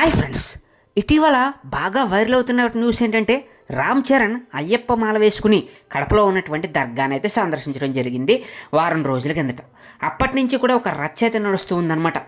Hi friends, ఇటీవల బాగా viral అవుతున్న న్యూస్ ఏంటంటే రామ్ చరణ్ అయ్యప్ప మాల వేసుకుని కడపలో ఉన్నటువంటి దర్గాని అయితే సందర్శించడం జరిగింది వారం రోజుల కిందట. అప్పటి నుంచి కూడా ఒక రచ్చ అయితే నడుస్తూ ఉందన్నమాట.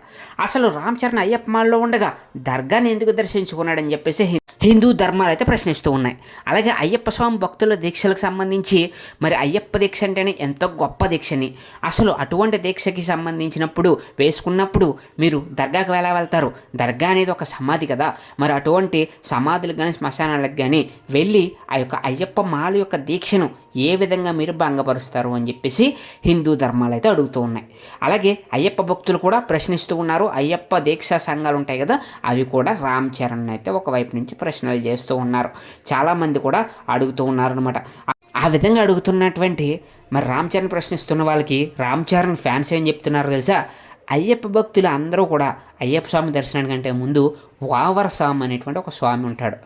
అసలు రామ్ చరణ్ అయ్యప్ప మాలలో ఉండగా దర్గాని ఎందుకు దర్శించుకున్నాడని చెప్పేసి హిందూ ధర్మాలు అయితే ప్రశ్నిస్తూ ఉన్నాయి. అలాగే అయ్యప్ప స్వామి భక్తుల దీక్షలకు సంబంధించి మరి అయ్యప్ప దీక్ష అంటేనే ఎంతో గొప్ప దీక్షని, అసలు అటువంటి దీక్షకి సంబంధించినప్పుడు వేసుకున్నప్పుడు మీరు దర్గాకు ఎలా వెళ్తారు? దర్గా అనేది ఒక సమాధి కదా, మరి అటువంటి సమాధులకు కానీ శ్మశానాలకు కానీ వెళ్ళి ఆ యొక్క అయ్యప్ప మాల యొక్క దీక్షను ఏ విధంగా మీరు భంగపరుస్తారు అని చెప్పేసి హిందూ ధర్మాలు అయితే అడుగుతూ ఉన్నాయి. అలాగే అయ్యప్ప భక్తులు కూడా ప్రశ్నిస్తూ ఉన్నారు. అయ్యప్ప దీక్షా సంఘాలు ఉంటాయి కదా, అవి కూడా రామ్ చరణ్ అయితే ఒకవైపు నుంచి ప్రశ్నలు చేస్తూ ఉన్నారు. చాలామంది కూడా అడుగుతూ ఉన్నారు అనమాట. ఆ విధంగా అడుగుతున్నటువంటి మరి రామ్ చరణ్ ప్రశ్నిస్తున్న వాళ్ళకి రామ్ చరణ్ ఫ్యాన్స్ ఏం చెప్తున్నారు తెలుసా? అయ్యప్ప భక్తులు అందరూ కూడా అయ్యప్ప స్వామి దర్శనానికంటే ముందు వావర స్వామి అనేటువంటి ఒక స్వామి ఉంటాడు.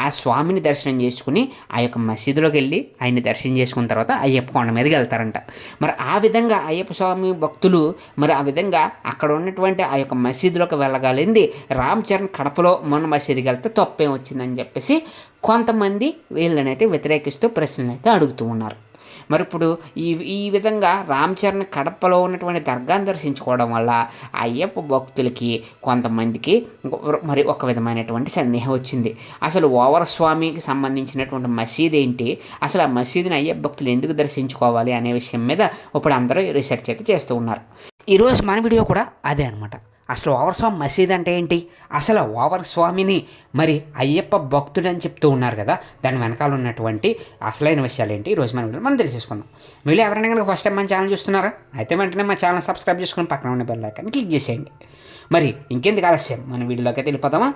ఆ స్వామిని దర్శనం చేసుకుని ఆ యొక్క మసీదులోకి వెళ్ళి ఆయన్ని దర్శనం చేసుకున్న తర్వాత అయ్యప్ప కొండ మీదకి వెళ్తారంట. మరి ఆ విధంగా అయ్యప్ప స్వామి భక్తులు మరి ఆ విధంగా అక్కడ ఉన్నటువంటి ఆ యొక్క మసీదులోకి వెళ్ళగలింది రామ్ చరణ్ కడపలో మొన్న మసీదుకి వెళ్తే తప్పేం వచ్చిందని చెప్పేసి కొంతమంది వీళ్ళనైతే వ్యతిరేకిస్తూ ప్రశ్నలు అయితే అడుగుతూ ఉన్నారు. మరి ఇప్పుడు ఈ విధంగా రామ్ చరణ్ కడపలో ఉన్నటువంటి దర్గాను దర్శించుకోవడం వల్ల అయ్యప్ప భక్తులకి కొంతమందికి మరి ఒక విధమైనటువంటి సందేహం వచ్చింది. అసలు ఓవర స్వామికి సంబంధించినటువంటి మసీద్ ఏంటి, అసలు ఆ మసీదుని అయ్యప్ప భక్తులు ఎందుకు దర్శించుకోవాలి అనే విషయం మీద ఇప్పుడు అందరూ రీసెర్చ్ అయితే చేస్తూ ఉన్నారు. ఈరోజు మన వీడియో కూడా అదే అనమాట. అసలు ఓవర్ స్వామి మసీద్ అంటే ఏంటి, అసలు ఓవర్ స్వామిని మరి అయ్యప్ప భక్తుడు అని చెప్తూ ఉన్నారు కదా, దాని వెనకాల ఉన్నటువంటి అసలైన విషయాలు ఏంటి ఈరోజు మనం తెలిసేసుకుందాం. మీరు ఎవరైనా కనుక ఫస్ట్ టైం మన ఛానల్ చూస్తున్నారా అయితే వెంటనే మా ఛానల్ సబ్స్క్రైబ్ చేసుకుని పక్కన ఉన్న బెల్ ఐకాన్ క్లిక్ చేసేయండి. మరి ఇంకెందుకు ఆలస్యం, మన వీడియోలోకి అయితే వెళ్ళిపోదామా?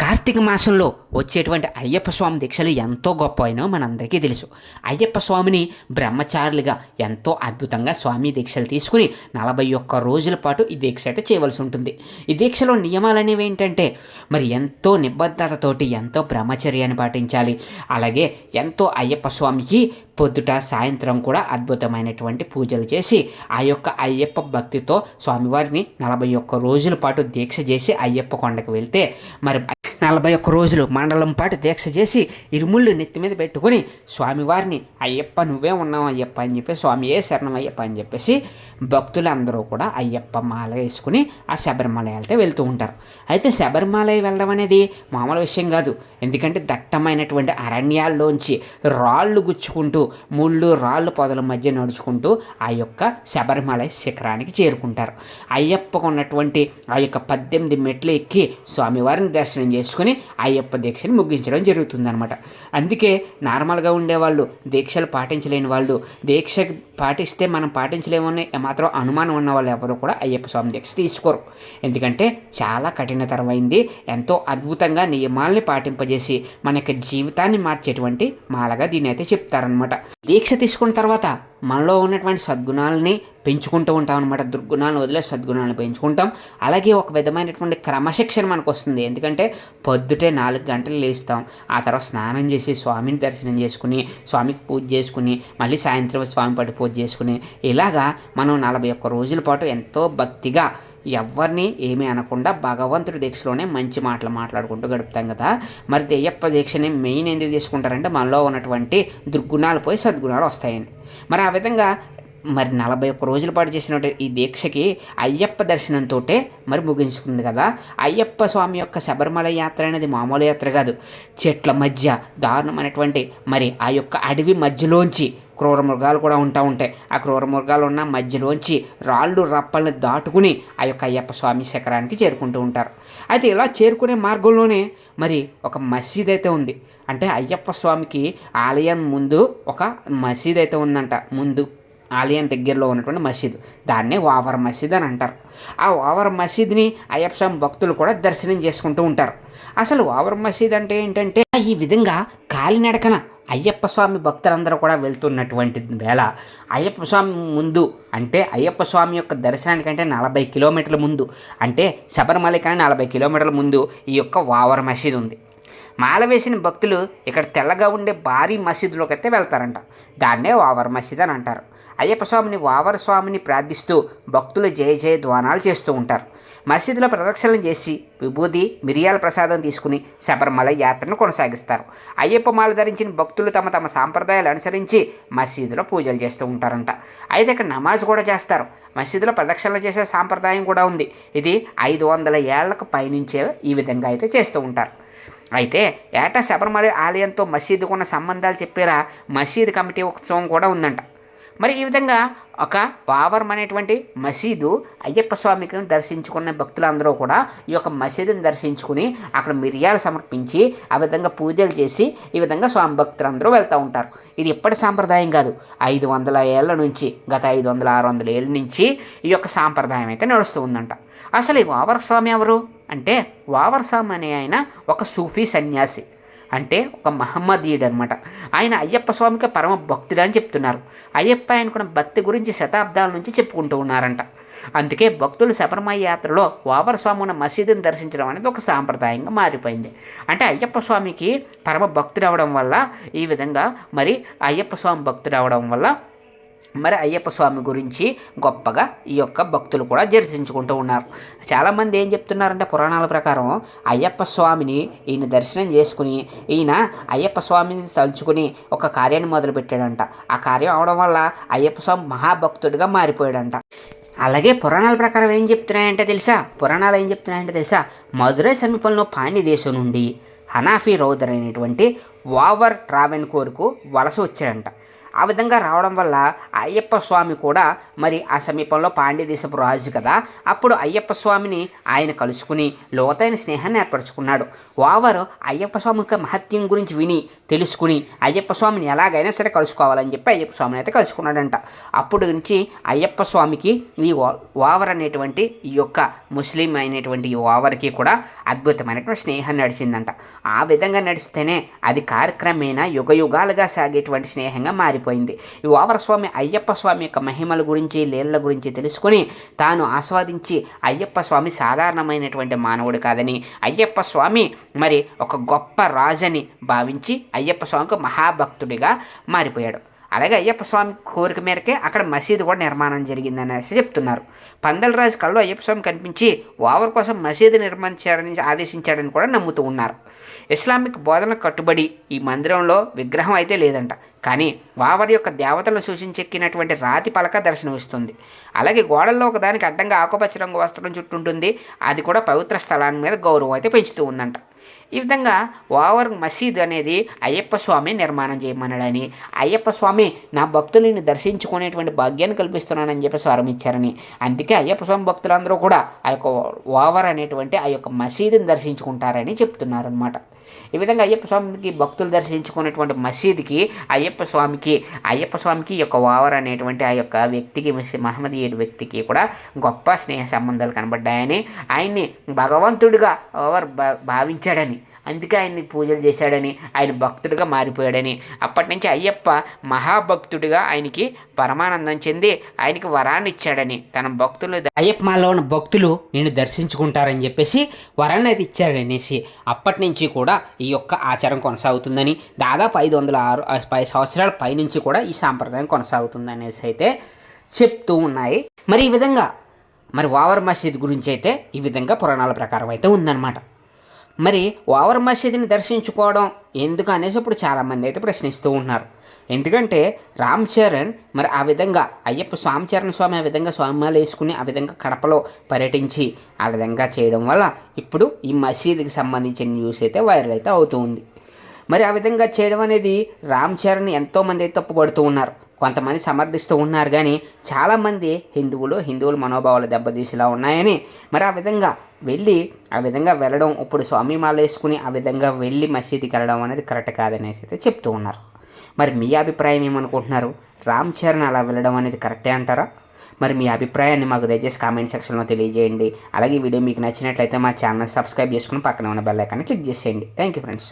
కార్తీక మాసంలో వచ్చేటువంటి అయ్యప్ప స్వామి దీక్షలు ఎంతో గొప్ప అయినో మనందరికీ తెలుసు. అయ్యప్ప స్వామిని బ్రహ్మచారులుగా ఎంతో అద్భుతంగా స్వామి దీక్షలు తీసుకుని 41 రోజుల పాటు ఈ దీక్ష అయితే చేయవలసి ఉంటుంది. ఈ దీక్షలో నియమాలు అనేవి ఏంటంటే మరి ఎంతో నిబద్ధతతోటి ఎంతో బ్రహ్మచర్యాన్ని పాటించాలి. అలాగే ఎంతో అయ్యప్ప స్వామికి పొద్దుట సాయంత్రం కూడా అద్భుతమైనటువంటి పూజలు చేసి ఆ యొక్క అయ్యప్ప భక్తితో స్వామివారిని 41 రోజుల పాటు దీక్ష చేసి అయ్యప్ప కొండకు వెళ్తే మరి 41 రోజులు మండలం పాటు దీక్ష చేసి ఇరుముళ్ళు నెత్తి మీద పెట్టుకుని స్వామివారిని అయ్యప్ప నువ్వే ఉన్నావు అయ్యప్ప అని చెప్పి స్వామియే శరణం అయ్యప్ప అని చెప్పేసి భక్తులందరూ కూడా అయ్యప్ప మాల వేసుకుని ఆ శబరిమల వెళ్తే వెళ్తూ ఉంటారు. అయితే శబరిమల వెళ్ళడం అనేది మామూలు విషయం కాదు. ఎందుకంటే దట్టమైనటువంటి అరణ్యాల్లోంచి రాళ్ళు గుచ్చుకుంటూ ముళ్ళు రాళ్ళు పొదల మధ్య నడుచుకుంటూ ఆ యొక్క శబరిమల శిఖరానికి చేరుకుంటారు. అయ్యప్పకు ఉన్నటువంటి ఆ యొక్క 18 మెట్లు ఎక్కి స్వామివారిని దర్శనం చేసుకుని అయ్యప్ప దీక్షని ముగించడం జరుగుతుందన్నమాట. అందుకే నార్మల్గా ఉండేవాళ్ళు, దీక్షలు పాటించలేని వాళ్ళు, దీక్ష పాటిస్తే మనం పాటించలేమని మాత్రం అనుమానం ఉన్న వాళ్ళు ఎవరు కూడా అయ్యప్ప స్వామి దీక్ష తీసుకోరు. ఎందుకంటే చాలా కఠినతరమైంది, ఎంతో అద్భుతంగా నియమాల్ని పాటింపజేసి మన యొక్క జీవితాన్ని మార్చేటువంటి మాలగా దీన్ని అయితే చెప్తారనమాట. దీక్ష తీసుకున్న తర్వాత మనలో ఉన్నటువంటి సద్గుణాలని పెంచుకుంటూ ఉంటాం అనమాట. దుర్గుణాలను వదిలే సద్గుణాలను పెంచుకుంటాం. అలాగే ఒక విధమైనటువంటి క్రమశిక్షణ మనకు వస్తుంది. ఎందుకంటే పొద్దుటే 4 గంటలు లేస్తాం, ఆ తర్వాత స్నానం చేసి స్వామిని దర్శనం చేసుకుని స్వామికి పూజ చేసుకుని మళ్ళీ సాయంత్రం స్వామి పట్టి పూజ చేసుకుని ఇలాగా మనం 41 రోజుల పాటు ఎంతో భక్తిగా ఎవరిని ఏమీ అనకుండా భగవంతుడి దీక్షలోనే మంచి మాటలు మాట్లాడుకుంటూ గడుపుతాం కదా. మరి అయ్యప్ప దీక్షని మెయిన్ ఎందుకు తీసుకుంటారంటే మనలో ఉన్నటువంటి దుర్గుణాలు పోయి సద్గుణాలు వస్తాయని. మరి ఆ విధంగా మరి 41 రోజుల పాటు చేసినటువంటి ఈ దీక్షకి అయ్యప్ప దర్శనంతో మరి ముగించుకుంది కదా. అయ్యప్ప స్వామి యొక్క శబరిమల యాత్ర అనేది మామూలు యాత్ర కాదు. చెట్ల మధ్య దారుణమైనటువంటి మరి ఆ యొక్క అడవి మధ్యలోంచి క్రూర మృగాలు కూడా ఉంటాయి. ఆ క్రూర మృగాలు ఉన్న మధ్యలోంచి రాళ్ళు రప్పల్ని దాటుకుని ఆ యొక్క అయ్యప్ప స్వామి శిఖరానికి చేరుకుంటూ ఉంటారు. అయితే ఇలా చేరుకునే మార్గంలోనే మరి ఒక మసీద్ అయితే ఉంది. అంటే అయ్యప్ప స్వామికి ఆలయం ముందు ఒక మసీద్ అయితే ఉందంట. ముందు ఆలయం దగ్గరలో ఉన్నటువంటి మసీదు, దాన్నే ఓవర్ మసీద్ అని అంటారు. ఆ ఓవర్ మసీద్ని అయ్యప్ప స్వామి భక్తులు కూడా దర్శనం చేసుకుంటూ ఉంటారు. అసలు ఓవర్ మసీద్ అంటే ఏంటంటే ఈ విధంగా కాలినడకన అయ్యప్ప స్వామి భక్తులందరూ కూడా వెళ్తున్నటువంటి వేళ అయ్యప్ప స్వామి ముందు, అంటే అయ్యప్ప స్వామి యొక్క దర్శనానికంటే 40 కిలోమీటర్ల ముందు, అంటే శబరిమల కానీ 40 కిలోమీటర్ల ముందు ఈ యొక్క ఓవర్ మసీద్ ఉంది. మాల వేసిన భక్తులు ఇక్కడ తెల్లగా ఉండే భారీ మసీదులోకి అయితే వెళ్తారంట. దాన్నే ఓవర్ మసీద్ అని అంటారు. అయ్యప్ప స్వామిని వావర స్వామిని ప్రార్థిస్తూ భక్తులు జయ జయ ధ్వానాలు చేస్తూ ఉంటారు. మసీదులో ప్రదక్షిణలు చేసి విభూది మిరియాల ప్రసాదం తీసుకుని శబరిమల యాత్రను కొనసాగిస్తారు. అయ్యప్ప మాల ధరించిన భక్తులు తమ తమ సాంప్రదాయాలు అనుసరించి మసీదులో పూజలు చేస్తూ ఉంటారంట. అయితే ఇక్కడ నమాజ్ కూడా చేస్తారు. మసీదులో ప్రదక్షిణలు చేసే సాంప్రదాయం కూడా ఉంది. ఇది 500 ఏళ్లకు పైనుంచే ఈ విధంగా అయితే చేస్తూ ఉంటారు. అయితే ఏటా శబరిమల ఆలయంతో మసీదుకున్న సంబంధాలు చెప్పేలా మసీదు కమిటీ ఉత్సవం కూడా ఉందంట. మరి ఈ విధంగా ఒక వావరం అనేటువంటి మసీదు అయ్యప్ప స్వామికి దర్శించుకున్న భక్తులందరూ కూడా ఈ యొక్క మసీదుని దర్శించుకుని అక్కడ మిరియాలు సమర్పించి ఆ విధంగా పూజలు చేసి ఈ విధంగా స్వామి భక్తులందరూ వెళ్తూ ఉంటారు. ఇది ఎప్పటి సాంప్రదాయం కాదు, 500 ఏళ్ల నుంచి, గత 500-600 ఏళ్ళ నుంచి ఈ యొక్క సాంప్రదాయం అయితే నడుస్తూ ఉందంట. అసలు ఈ వావర స్వామి ఎవరు అంటే, వావర స్వామి అనే ఆయన ఒక సూఫీ సన్యాసి, అంటే ఒక మహమ్మదీయుడు అనమాట. ఆయన అయ్యప్ప స్వామికి పరమ భక్తుడు అని చెప్తున్నారు. అయ్యప్ప ఆయనకున్న భక్తి గురించి శతాబ్దాల నుంచి చెప్పుకుంటూ ఉన్నారంట. అందుకే భక్తులు శబరిమల యాత్రలో వావర స్వామి ఉన్న మసీదుని దర్శించడం అనేది ఒక సాంప్రదాయంగా మారిపోయింది. అంటే అయ్యప్ప స్వామికి పరమ భక్తుడు అవడం వల్ల ఈ విధంగా మరి అయ్యప్ప స్వామి భక్తుడు అవడం వల్ల మరి అయ్యప్ప స్వామి గురించి గొప్పగా ఈ యొక్క భక్తులు కూడా దర్శించుకుంటూ ఉన్నారు. చాలామంది ఏం చెప్తున్నారంటే, పురాణాల ప్రకారం అయ్యప్ప స్వామిని ఈయన దర్శనం చేసుకుని ఈయన అయ్యప్ప స్వామిని తలుచుకుని ఒక కార్యాన్ని మొదలుపెట్టాడంట. ఆ కార్యం అవడం వల్ల అయ్యప్ప స్వామి మహాభక్తుడిగా మారిపోయాడంట. అలాగే పురాణాల ప్రకారం ఏం చెప్తున్నాయంటే తెలుసా, మధురై సమీపంలో పాండ్య దేశం నుండి హనాఫీ రౌదర్ అయినటువంటి వావర్ ట్రావెన్కోర్కు వలస వచ్చాడంట. ఆ విధంగా రావడం వల్ల అయ్యప్ప స్వామి కూడా మరి ఆ సమీపంలో పాండ్య దేశపు రాజు కదా, అప్పుడు అయ్యప్ప స్వామిని ఆయన కలుసుకుని లోతైన స్నేహాన్ని ఏర్పరచుకున్నాడు. వావరు అయ్యప్ప స్వామి యొక్క మహత్యం గురించి విని తెలుసుకుని అయ్యప్ప స్వామిని ఎలాగైనా సరే కలుసుకోవాలని చెప్పి అయ్యప్ప స్వామిని అయితే కలుసుకున్నాడంట. అప్పుడు నుంచి అయ్యప్ప స్వామికి ఈ వావర్ అనేటువంటి ఈ యొక్క ముస్లిం అయినటువంటి ఈ వావర్కి కూడా అద్భుతమైనటువంటి స్నేహం నడిచిందంట. ఆ విధంగా నడిస్తేనే అది కార్యక్రమేణా యుగాలుగా సాగేటువంటి స్నేహంగా మారిపోయింది. ఈ వావర స్వామి అయ్యప్ప స్వామి యొక్క మహిమల గురించి లీలల గురించి తెలుసుకొని తాను ఆస్వాదించి అయ్యప్ప స్వామి సాధారణమైనటువంటి మానవుడు కాదని, అయ్యప్ప స్వామి మరి ఒక గొప్ప రాజని భావించి అయ్యప్ప స్వామికి మహాభక్తుడిగా మారిపోయాడు. అలాగే అయ్యప్ప స్వామి కోరిక మేరకే అక్కడ మసీదు కూడా నిర్మాణం జరిగిందనేసి చెప్తున్నారు. పందలరాజు కళ్ళు అయ్యప్ప స్వామి కనిపించి వావర్ కోసం మసీదు నిర్మించాడని ఆదేశించాడని కూడా నమ్ముతూ ఉన్నారు. ఇస్లామిక్ బోధనకు కట్టుబడి ఈ మందిరంలో విగ్రహం అయితే లేదంట, కానీ వావర్ యొక్క దేవతలను సూచించెక్కినటువంటి రాతి పలక దర్శనమిస్తుంది. అలాగే గోడల్లో ఒకదానికి అడ్డంగా ఆకుపచ్చ రంగు వస్త్రం చుట్టుంటుంది. అది కూడా పవిత్ర స్థలాన్ని మీద గౌరవం అయితే పెంచుతూ ఉందంట. ఈ విధంగా వావర్ మసీద్ అనేది అయ్యప్ప స్వామి నిర్మాణం చేయమన్నాడని, అయ్యప్ప స్వామి నా భక్తులని దర్శించుకునేటువంటి భాగ్యాన్ని కల్పిస్తున్నానని చెప్పి స్వరం ఇచ్చారని, అందుకే అయ్యప్ప స్వామి భక్తులందరూ కూడా ఆ యొక్క వావర్ అనేటువంటి ఆ యొక్క మసీదుని దర్శించుకుంటారని చెప్తున్నారనమాట. ఈ విధంగా అయ్యప్ప స్వామికి భక్తులు దర్శించుకునేటువంటి మసీదుకి అయ్యప్ప స్వామికి ఈ యొక్క వావర్ అనేటువంటి ఆ యొక్క వ్యక్తికి, మహమ్మదీయుడి వ్యక్తికి కూడా గొప్ప స్నేహ సంబంధాలు కనబడ్డాయని, ఆయన్ని భగవంతుడిగా వావర్ భావించాడని, అందుకే ఆయన్ని పూజలు చేశాడని, ఆయన భక్తుడిగా మారిపోయాడని, అప్పటి నుంచి అయ్యప్ప మహాభక్తుడిగా ఆయనకి పరమానందం చెంది ఆయనకి వరాన్ని ఇచ్చాడని, తన భక్తులు అయ్యప్ప మాలలో ఉన్న భక్తులు నేను దర్శించుకుంటారని చెప్పేసి వరాన్ని అయితే ఇచ్చాడనేసి అప్పటి నుంచి కూడా ఈ యొక్క ఆచారం కొనసాగుతుందని, దాదాపు 506 సంవత్సరాల పైనుంచి కూడా ఈ సాంప్రదాయం కొనసాగుతుంది అనేసి అయితే చెప్తూ ఉన్నాయి. మరి ఈ విధంగా మరి వావర్ మసీద్ గురించి అయితే ఈ విధంగా పురాణాల ప్రకారం అయితే ఉందన్నమాట. మరి వావర్ మసీదుని దర్శించుకోవడం ఎందుకు అనేసి ఇప్పుడు చాలామంది అయితే ప్రశ్నిస్తూ ఉన్నారు. ఎందుకంటే రామ్ చరణ్ మరి ఆ విధంగా రామ్ చరణ్ స్వామి ఆ విధంగా స్వామిమాల వేసుకుని ఆ విధంగా కడపలో పర్యటించి ఆ విధంగా చేయడం వల్ల ఇప్పుడు ఈ మసీదుకి సంబంధించిన న్యూస్ అయితే వైరల్ అయితే అవుతూ ఉంది. మరి ఆ విధంగా చేయడం అనేది రామ్ చరణ్ ఎంతోమంది అయితే తప్పుపడుతూ ఉన్నారు. కొంతమంది సమర్థిస్తూ ఉన్నారు, కానీ చాలామంది హిందువుల మనోభావాలు దెబ్బతీసేలా ఉన్నాయని, మరి ఆ విధంగా వెళ్ళడం, ఇప్పుడు స్వామిమాల వేసుకుని ఆ విధంగా వెళ్ళి మసీదుకి వెళ్ళడం అనేది కరెక్ట్ కాదనేసి అయితే చెప్తూ ఉన్నారు. మరి మీ అభిప్రాయం ఏమనుకుంటున్నారు? రామ్ చరణ్ అలా వెళ్ళడం అనేది కరెక్టే అంటారా? మరి మీ అభిప్రాయాన్ని మాకు దయచేసి కామెంట్ సెక్షన్లో తెలియజేయండి. అలాగే ఈ వీడియో మీకు నచ్చినట్లయితే మా ఛానల్ సబ్స్క్రైబ్ చేసుకుని పక్కన ఉన్న బెల్ ఐకాన్ని క్లిక్ చేసేయండి. Thank you friends.